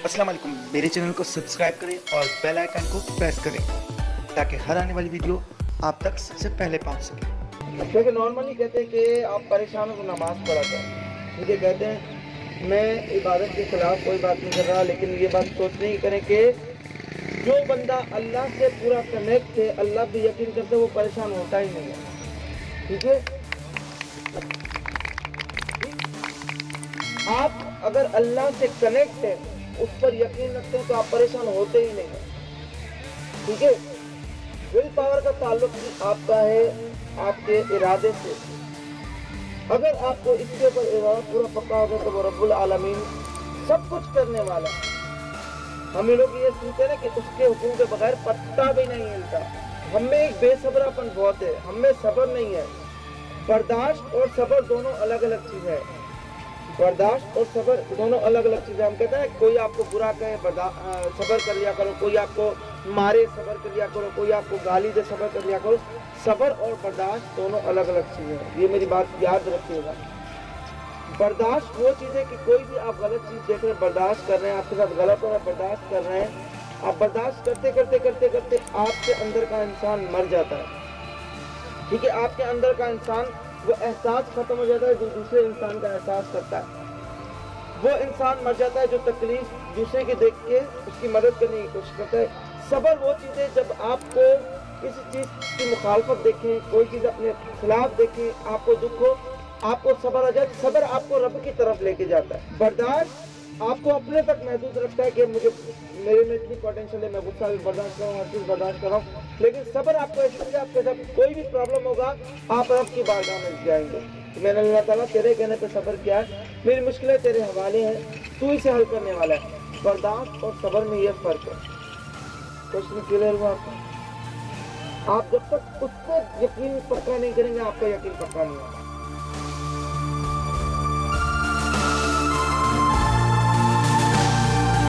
अस्सलाम वालेकुम, मेरे चैनल को सब्सक्राइब करें और बेल आइकन को प्रेस करें ताकि हर आने वाली वीडियो आप तक सबसे पहले पहुंच सके। क्योंकि नॉर्मली कहते हैं कि आप परेशान हो तो नमाज पढ़ा करें। मुझे कहते हैं मैं इबादत के खिलाफ कोई बात नहीं कर रहा, लेकिन ये बात सोचने ही करें कि जो बंदा अल्लाह से पूरा कनेक्ट है, अल्लाह भी यकीन करते वो परेशान होता ही नहीं है। ठीक है, आप अगर अल्लाह से कनेक्ट है, उस पर यकीन रखते हैं तो आप परेशान होते ही नहीं है। ठीक है, विल पावर का ताल्लुक आपका है आपके इरादे से। अगर आपको इसके ऊपर इरादा पूरा पक्का होगा तो वो रब्बुल आलमीन सब कुछ करने वाला है। हम लोग ये सुनते हैं कि उसके हुक्म के बगैर पत्ता भी नहीं हिलता। हम में एक बेसब्रापन बहुत है, हम में सब्र नहीं है। बर्दाश्त और सब्र दोनों अलग अलग चीज है। बर्दाश्त और सब्र दोनों अलग अलग चीजें। हम कहते हैं कोई आपको बुरा कहे सब्र कर लिया करो, कोई आपको मारे सब्र कर लिया करो, कोई आपको गाली दे सब्र कर लिया करो। सब्र और बर्दाश्त दोनों अलग अलग चीजें हैं, ये मेरी बात याद रखिएगा। बर्दाश्त वो चीज है कि कोई भी आप गलत चीज देख रहे हैं, बर्दाश्त कर रहे हैं, आपके साथ गलत हो रहा है, बर्दाश्त कर रहे हैं। आप बर्दाश्त करते करते करते करते आपके अंदर का इंसान मर जाता है। ठीक है, आपके अंदर का इंसान वो एहसास खत्म हो जाता है जो दूसरे इंसान का एहसास करता है। वो इंसान मर जाता है जो तकलीफ दूसरे की देख के उसकी मदद करने की कोशिश करता है। सब्र वो चीज़ है जब आपको किसी चीज़ की मुखालफत देखें, कोई चीज़ अपने खिलाफ देखें, आपको दुख हो, आपको सब्र आ जाए। सब्र आपको रब की तरफ लेके जाता है। बर्दाश्त आपको अपने तक महदूद रखता है कि मेरे में इतनी पोटेंशियल है, मैं गुस्सा भी बर्दाश्त करूँ, हर चीज़ बर्दाश्त कर रहा हूँ। लेकिन सब्र आपको ऐसे आपके साथ कोई भी प्रॉब्लम होगा आप रब की बारगाह में जाएंगे। तो मैंने अल्लाह ताला तेरे कहने पे सब्र किया है, मेरी मुश्किलें तेरे हवाले हैं, तू इसे हल करने वाला है। बर्दाश्त और सब्र में यह फर्क है। क्वेश्चन क्लियर हुआ आपको? आप जब तक उस पर यकीन पक्का नहीं करेंगे आपका यकीन पक्का नहीं होगा।